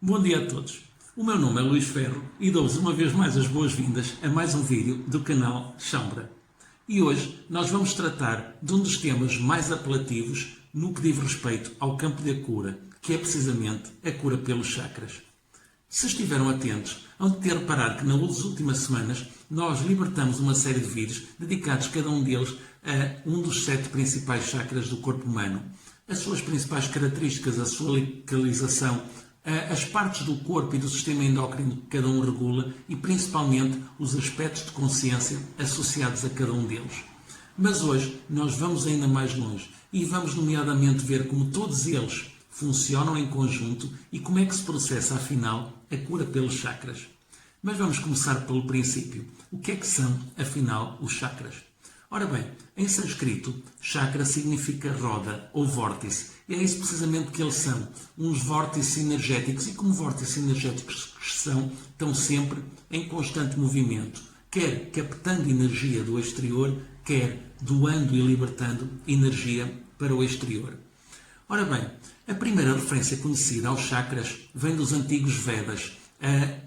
Bom dia a todos. O meu nome é Luís Ferro e dou-vos uma vez mais as boas-vindas a mais um vídeo do canal Chambra. E hoje nós vamos tratar de um dos temas mais apelativos no que diz respeito ao campo da cura, que é precisamente a cura pelos chakras. Se estiveram atentos, hão de ter reparado que nas últimas semanas nós libertamos uma série de vídeos dedicados cada um deles a um dos 7 principais chakras do corpo humano, as suas principais características, a sua localização, as partes do corpo e do sistema endócrino que cada um regula e principalmente os aspectos de consciência associados a cada um deles. Mas hoje nós vamos ainda mais longe e vamos nomeadamente ver como todos eles funcionam em conjunto e como é que se processa afinal a cura pelos chakras. Mas vamos começar pelo princípio. O que é que são afinal os chakras? Ora bem, em sânscrito, chakra significa roda ou vórtice. E é isso precisamente que eles são, uns vórtices energéticos. E como vórtices energéticos que são, estão sempre em constante movimento, quer captando energia do exterior, quer doando e libertando energia para o exterior. Ora bem, a primeira referência conhecida aos chakras vem dos antigos Vedas,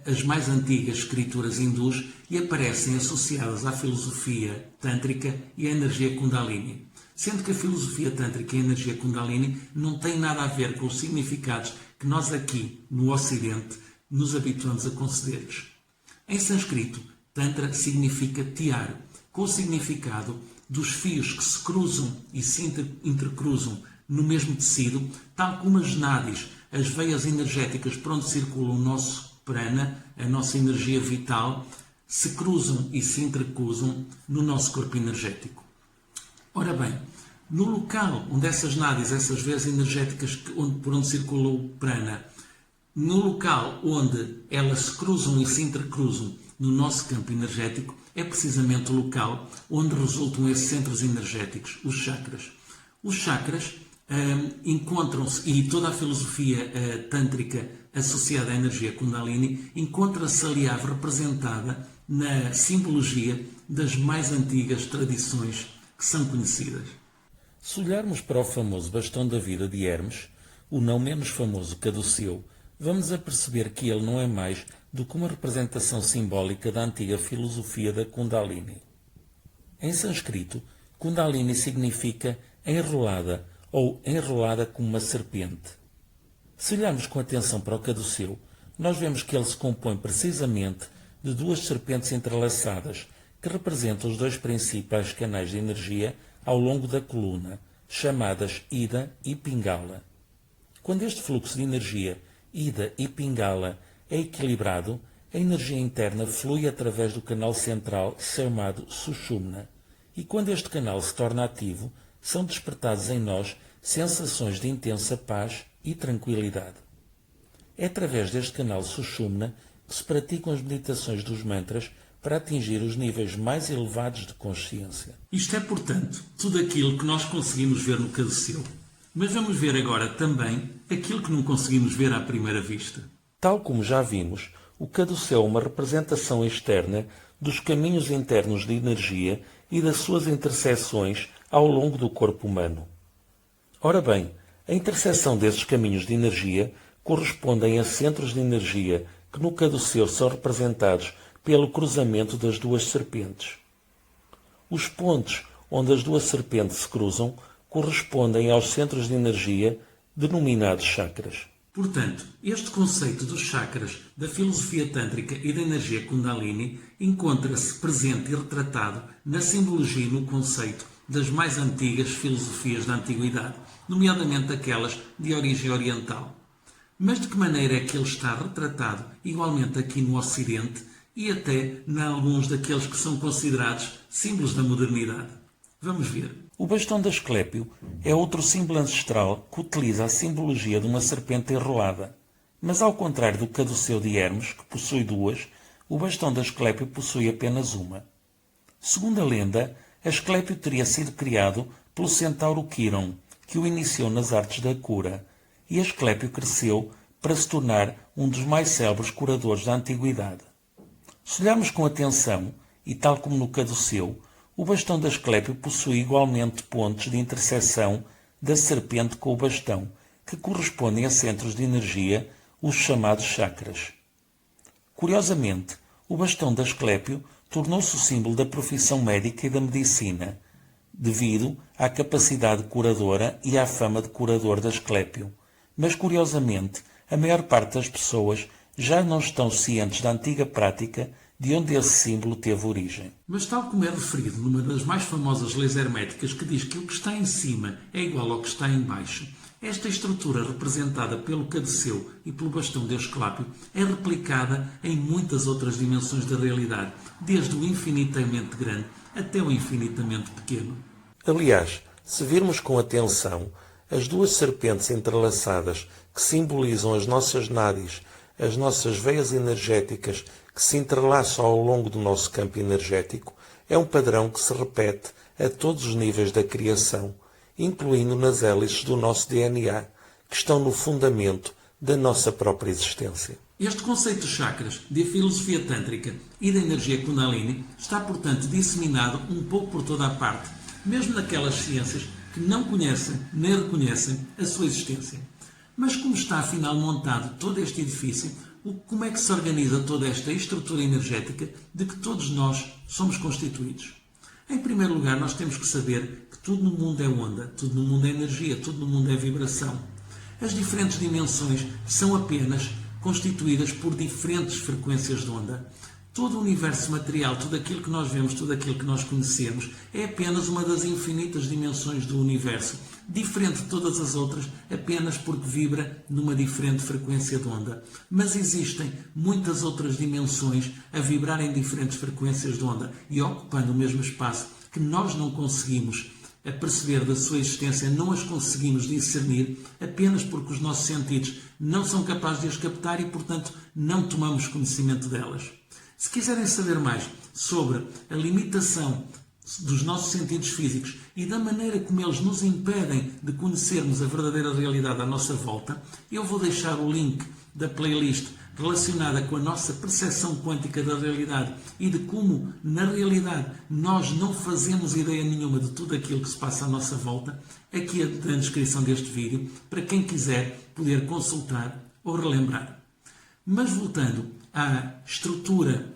as mais antigas escrituras hindus, e aparecem associadas à filosofia tântrica e à energia Kundalini. Sendo que a filosofia tântrica e a energia Kundalini não têm nada a ver com os significados que nós aqui, no Ocidente, nos habituamos a conceder-lhes. Em sânscrito, Tantra significa tiar, com o significado dos fios que se cruzam e se intercruzam no mesmo tecido, tal como as nádis, as veias energéticas por onde circula o nosso prana, a nossa energia vital, se cruzam e se intercruzam no nosso corpo energético. Ora bem, no local onde essas nádis, essas veias energéticas por onde circula o prana, no local onde elas se cruzam e se intercruzam no nosso campo energético, é precisamente o local onde resultam esses centros energéticos, os chakras. Os chakras encontram-se, e toda a filosofia tântrica associada à energia Kundalini, encontra-se, aliás, representada na simbologia das mais antigas tradições que são conhecidas. Se olharmos para o famoso bastão da vida de Hermes, o não menos famoso caduceu, vamos a perceber que ele não é mais do que uma representação simbólica da antiga filosofia da Kundalini. Em sânscrito, Kundalini significa enrolada ou enrolada como uma serpente. Se olharmos com atenção para o caduceu, nós vemos que ele se compõe precisamente de 2 serpentes entrelaçadas, que representam os 2 principais canais de energia ao longo da coluna, chamadas Ida e Pingala. Quando este fluxo de energia, Ida e Pingala, é equilibrado, a energia interna flui através do canal central chamado Sushumna, e quando este canal se torna ativo, são despertados em nós sensações de intensa paz e tranquilidade. É através deste canal Sushumna que se praticam as meditações dos mantras para atingir os níveis mais elevados de consciência. Isto é, portanto, tudo aquilo que nós conseguimos ver no caduceu. Mas vamos ver agora também aquilo que não conseguimos ver à primeira vista. Tal como já vimos, o caduceu é uma representação externa dos caminhos internos de energia e das suas interseções ao longo do corpo humano. Ora bem, a interseção desses caminhos de energia correspondem a centros de energia que no caduceu são representados pelo cruzamento das 2 serpentes. Os pontos onde as 2 serpentes se cruzam correspondem aos centros de energia denominados chakras. Portanto, este conceito dos chakras da filosofia tântrica e da energia Kundalini encontra-se presente e retratado na simbologia e no conceito das mais antigas filosofias da antiguidade, nomeadamente aquelas de origem oriental. Mas de que maneira é que ele está retratado igualmente aqui no Ocidente e até em alguns daqueles que são considerados símbolos da modernidade? Vamos ver. O bastão da Asclépio é outro símbolo ancestral que utiliza a simbologia de uma serpente enrolada. Mas ao contrário do caduceu de Hermes, que possui 2, o bastão da Asclépio possui apenas uma. Segundo a lenda, Asclépio teria sido criado pelo centauro Quiron, que o iniciou nas artes da cura, e Asclépio cresceu para se tornar um dos mais célebres curadores da antiguidade. Se olharmos com atenção, e tal como no caduceu, o bastão da Asclépio possui igualmente pontos de interseção da serpente com o bastão, que correspondem a centros de energia os chamados chakras. Curiosamente, o bastão de Asclépio tornou-se o símbolo da profissão médica e da medicina, devido à capacidade curadora e à fama de curador de Asclépio. Mas, curiosamente, a maior parte das pessoas já não estão cientes da antiga prática de onde esse símbolo teve origem. Mas tal como é referido numa das mais famosas leis herméticas que diz que o que está em cima é igual ao que está em baixo, esta estrutura representada pelo caduceu e pelo bastão de Asclépio é replicada em muitas outras dimensões da realidade, desde o infinitamente grande até o infinitamente pequeno. Aliás, se virmos com atenção, as duas serpentes entrelaçadas que simbolizam as nossas nádis, as nossas veias energéticas que se entrelaçam ao longo do nosso campo energético, é um padrão que se repete a todos os níveis da criação, incluindo nas hélices do nosso DNA, que estão no fundamento da nossa própria existência. Este conceito de chakras, da filosofia tântrica e da energia Kundalini está, portanto, disseminado um pouco por toda a parte, mesmo naquelas ciências que não conhecem nem reconhecem a sua existência. Mas como está afinal montado todo este edifício, como é que se organiza toda esta estrutura energética de que todos nós somos constituídos? Em primeiro lugar, nós temos que saber que tudo no mundo é onda, tudo no mundo é energia, tudo no mundo é vibração. As diferentes dimensões são apenas constituídas por diferentes frequências de onda. Todo o universo material, tudo aquilo que nós vemos, tudo aquilo que nós conhecemos, é apenas uma das infinitas dimensões do universo, diferente de todas as outras, apenas porque vibra numa diferente frequência de onda. Mas existem muitas outras dimensões a vibrar em diferentes frequências de onda e ocupando o mesmo espaço que nós não conseguimos a perceber da sua existência, não as conseguimos discernir apenas porque os nossos sentidos não são capazes de as captar e, portanto, não tomamos conhecimento delas. Se quiserem saber mais sobre a limitação dos nossos sentidos físicos e da maneira como eles nos impedem de conhecermos a verdadeira realidade à nossa volta, eu vou deixar o link da playlist relacionada com a nossa percepção quântica da realidade e de como, na realidade, nós não fazemos ideia nenhuma de tudo aquilo que se passa à nossa volta, aqui na descrição deste vídeo, para quem quiser poder consultar ou relembrar. Mas voltando à estrutura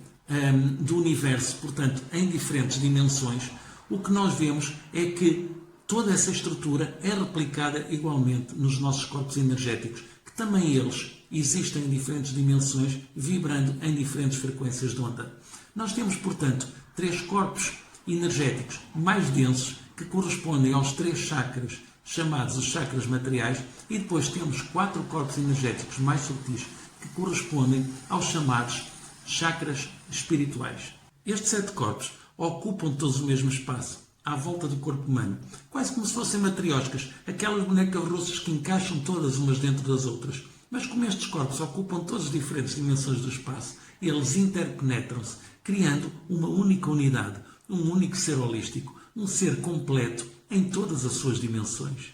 do universo, portanto, em diferentes dimensões, o que nós vemos é que toda essa estrutura é replicada igualmente nos nossos corpos energéticos, que também eles existem em diferentes dimensões, vibrando em diferentes frequências de onda. Nós temos, portanto, 3 corpos energéticos mais densos que correspondem aos 3 chakras, chamados os chakras materiais, e depois temos 4 corpos energéticos mais sutis que correspondem aos chamados chakras espirituais. Estes 7 corpos ocupam todos o mesmo espaço, à volta do corpo humano, quase como se fossem matrioscas, aquelas bonecas russas que encaixam todas umas dentro das outras. Mas como estes corpos ocupam todas as diferentes dimensões do espaço, eles interpenetram-se, criando uma única unidade, um único ser holístico, um ser completo em todas as suas dimensões.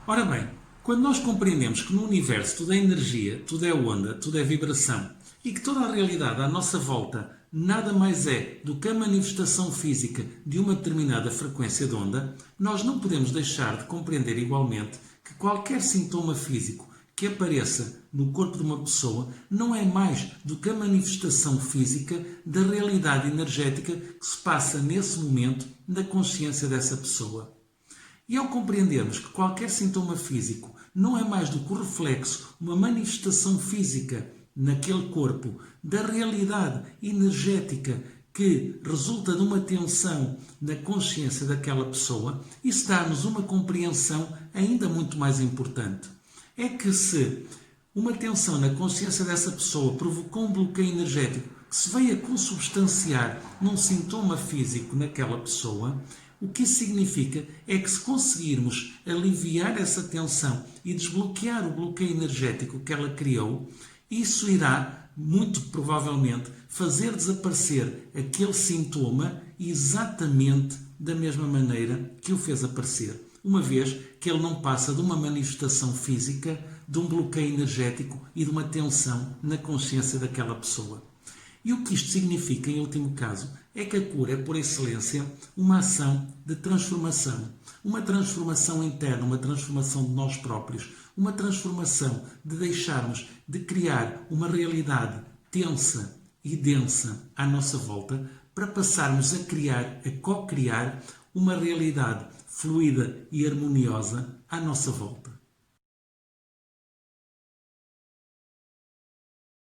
Ora bem, quando nós compreendemos que no universo tudo é energia, tudo é onda, tudo é vibração e que toda a realidade à nossa volta nada mais é do que a manifestação física de uma determinada frequência de onda, nós não podemos deixar de compreender igualmente que qualquer sintoma físico que apareça no corpo de uma pessoa não é mais do que a manifestação física da realidade energética que se passa nesse momento na consciência dessa pessoa. E ao compreendermos que qualquer sintoma físico não é mais do que o reflexo, uma manifestação física naquele corpo, da realidade energética que resulta de uma tensão na consciência daquela pessoa, isso dá-nos uma compreensão ainda muito mais importante. É que se uma tensão na consciência dessa pessoa provocou um bloqueio energético que se veio a consubstanciar num sintoma físico naquela pessoa, o que isso significa é que se conseguirmos aliviar essa tensão e desbloquear o bloqueio energético que ela criou, isso irá, muito provavelmente, fazer desaparecer aquele sintoma exatamente da mesma maneira que o fez aparecer, uma vez que ele não passa de uma manifestação física, de um bloqueio energético e de uma tensão na consciência daquela pessoa. E o que isto significa, em último caso, é que a cura é, por excelência, uma ação de transformação. Uma transformação interna, uma transformação de nós próprios, uma transformação de deixarmos de criar uma realidade tensa e densa à nossa volta para passarmos a criar, a co-criar uma realidade fluida e harmoniosa à nossa volta.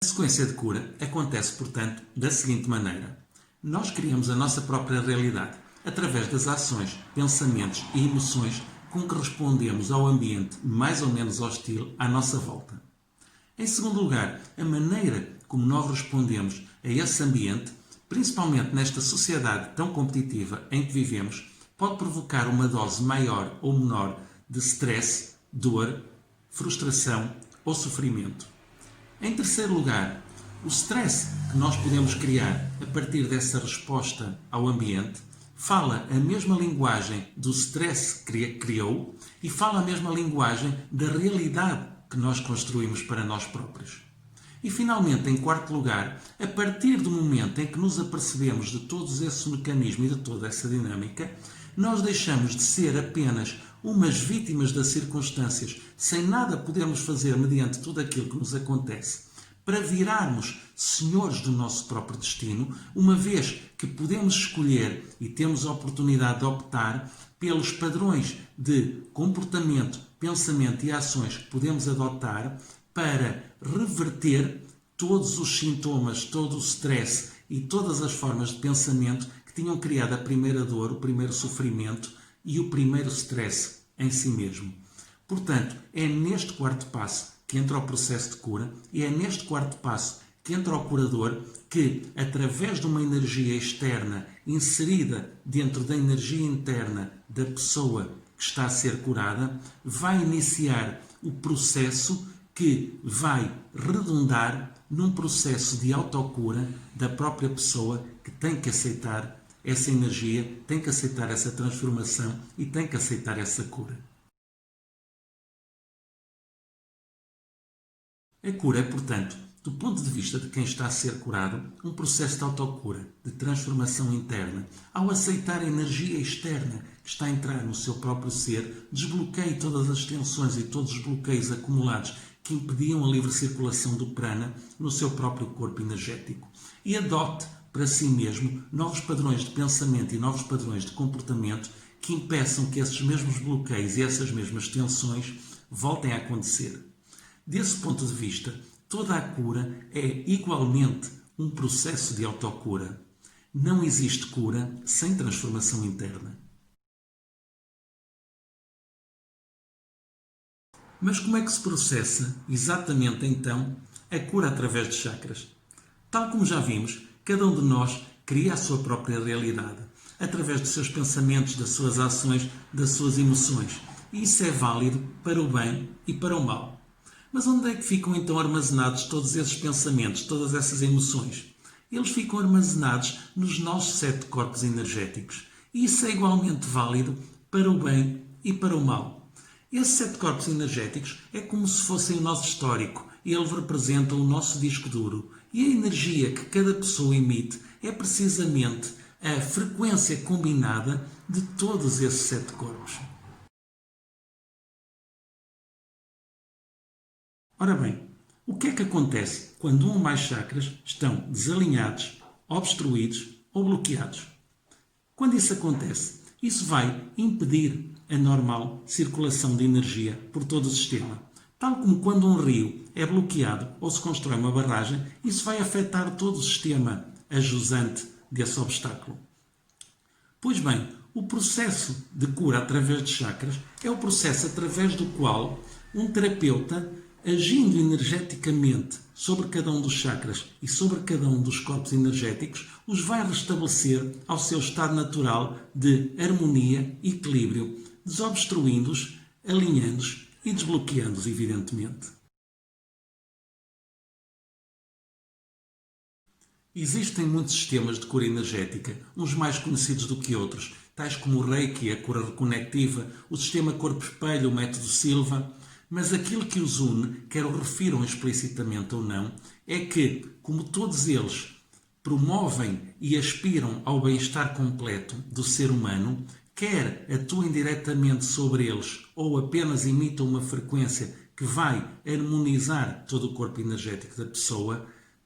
A sequência de cura acontece, portanto, da seguinte maneira. Nós criamos a nossa própria realidade através das ações, pensamentos e emoções com que respondemos ao ambiente mais ou menos hostil à nossa volta. Em segundo lugar, a maneira como nós respondemos a esse ambiente, principalmente nesta sociedade tão competitiva em que vivemos, pode provocar uma dose maior ou menor de stress, dor, frustração ou sofrimento. Em terceiro lugar, o stress que nós podemos criar a partir dessa resposta ao ambiente fala a mesma linguagem do stress que criou e fala a mesma linguagem da realidade que nós construímos para nós próprios. E finalmente, em quarto lugar, a partir do momento em que nos apercebemos de todos esses mecanismos e de toda essa dinâmica, nós deixamos de ser apenas umas vítimas das circunstâncias, sem nada podermos fazer mediante tudo aquilo que nos acontece, para virarmos senhores do nosso próprio destino, uma vez que podemos escolher e temos a oportunidade de optar pelos padrões de comportamento, pensamento e ações que podemos adotar para reverter todos os sintomas, todo o stress e todas as formas de pensamento que tinham criado a primeira dor, o primeiro sofrimento e o primeiro stress em si mesmo. Portanto, é neste quarto passo que entra o processo de cura e é neste quarto passo que entra o curador que, através de uma energia externa inserida dentro da energia interna da pessoa que está a ser curada, vai iniciar o processo que vai redundar num processo de autocura da própria pessoa que tem que aceitar essa energia, tem que aceitar essa transformação e tem que aceitar essa cura. A cura é, portanto, do ponto de vista de quem está a ser curado, um processo de autocura, de transformação interna. Ao aceitar a energia externa que está a entrar no seu próprio ser, desbloqueie todas as tensões e todos os bloqueios acumulados que impediam a livre circulação do prana no seu próprio corpo energético. E adote para si mesmo novos padrões de pensamento e novos padrões de comportamento que impeçam que esses mesmos bloqueios e essas mesmas tensões voltem a acontecer. Desse ponto de vista, toda a cura é igualmente um processo de autocura. Não existe cura sem transformação interna. Mas como é que se processa exatamente então a cura através de chakras? Tal como já vimos, cada um de nós cria a sua própria realidade, através dos seus pensamentos, das suas ações, das suas emoções. E isso é válido para o bem e para o mal. Mas onde é que ficam então armazenados todos esses pensamentos, todas essas emoções? Eles ficam armazenados nos nossos 7 corpos energéticos. E isso é igualmente válido para o bem e para o mal. Esses 7 corpos energéticos é como se fossem o nosso histórico. Eles representam o nosso disco duro. E a energia que cada pessoa emite é precisamente a frequência combinada de todos esses 7 corpos. Ora bem, o que é que acontece quando um ou mais chakras estão desalinhados, obstruídos ou bloqueados? Quando isso acontece, isso vai impedir a normal circulação de energia por todo o sistema. Tal como quando um rio é bloqueado ou se constrói uma barragem, isso vai afetar todo o sistema ajusante desse obstáculo. Pois bem, o processo de cura através de chakras é o processo através do qual um terapeuta, agindo energeticamente sobre cada um dos chakras e sobre cada um dos corpos energéticos, os vai restabelecer ao seu estado natural de harmonia e equilíbrio, desobstruindo-os, alinhando-os e desbloqueando-os, evidentemente. Existem muitos sistemas de cura energética, uns mais conhecidos do que outros, tais como o Reiki, a cura reconectiva, o sistema corpo-espelho, o método Silva. Mas aquilo que os une, quer o refiram explicitamente ou não, é que, como todos eles promovem e aspiram ao bem-estar completo do ser humano, quer atuem diretamente sobre eles ou apenas imitam uma frequência que vai harmonizar todo o corpo energético da pessoa,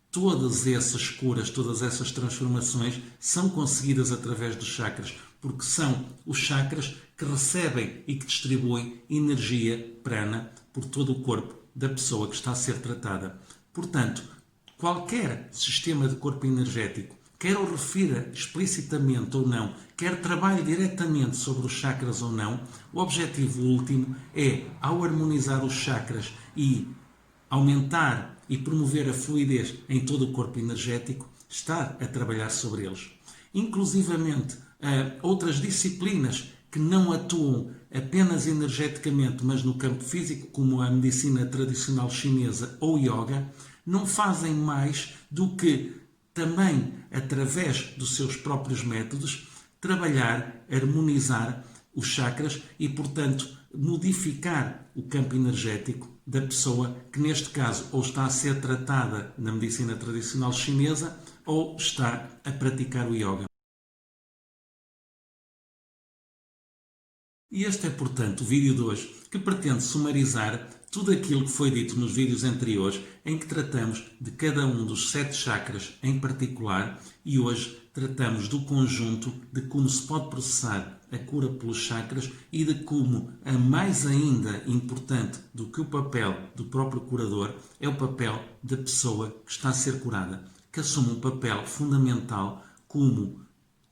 todas essas curas, todas essas transformações são conseguidas através dos chakras, porque são os chakras que recebem e que distribuem energia prana por todo o corpo da pessoa que está a ser tratada. Portanto, qualquer sistema de corpo energético, quer o refira explicitamente ou não, quer trabalhe diretamente sobre os chakras ou não, o objetivo último é, ao harmonizar os chakras e aumentar e promover a fluidez em todo o corpo energético, estar a trabalhar sobre eles. Inclusivamente, outras disciplinas que não atuam apenas energeticamente, mas no campo físico, como a medicina tradicional chinesa ou yoga, não fazem mais do que também, através dos seus próprios métodos, trabalhar, harmonizar os chakras e, portanto, modificar o campo energético da pessoa que, neste caso, ou está a ser tratada na medicina tradicional chinesa ou está a praticar o yoga. E este é, portanto, o vídeo de hoje, que pretende sumarizar tudo aquilo que foi dito nos vídeos anteriores, em que tratamos de cada um dos 7 chakras em particular, e hoje tratamos do conjunto de como se pode processar a cura pelos chakras e de como, a mais ainda importante do que o papel do próprio curador, é o papel da pessoa que está a ser curada, que assume um papel fundamental como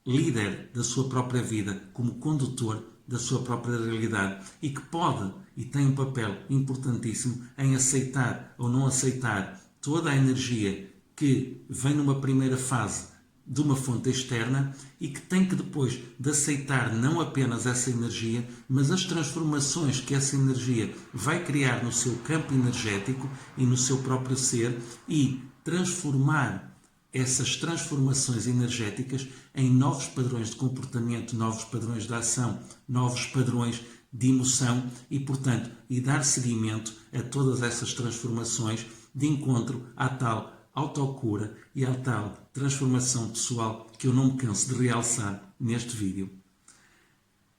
líder da sua própria vida, como condutor da sua própria realidade e que pode e tem um papel importantíssimo em aceitar ou não aceitar toda a energia que vem numa primeira fase de uma fonte externa e que tem que depois de aceitar não apenas essa energia, mas as transformações que essa energia vai criar no seu campo energético e no seu próprio ser e transformar essas transformações energéticas em novos padrões de comportamento, novos padrões de ação, novos padrões de emoção e, portanto, e dar seguimento a todas essas transformações de encontro à tal autocura e à tal transformação pessoal que eu não me canso de realçar neste vídeo.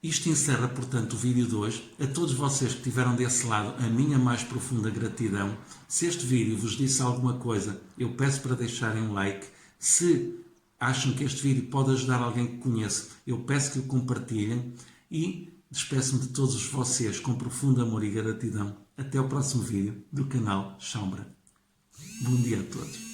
Isto encerra, portanto, o vídeo de hoje. A todos vocês que tiveram desse lado a minha mais profunda gratidão. Se este vídeo vos disse alguma coisa, eu peço para deixarem um like. Se acham que este vídeo pode ajudar alguém que conheço, eu peço que o compartilhem. E despeço-me de todos vocês com profundo amor e gratidão. Até ao próximo vídeo do canal Chambra. Bom dia a todos.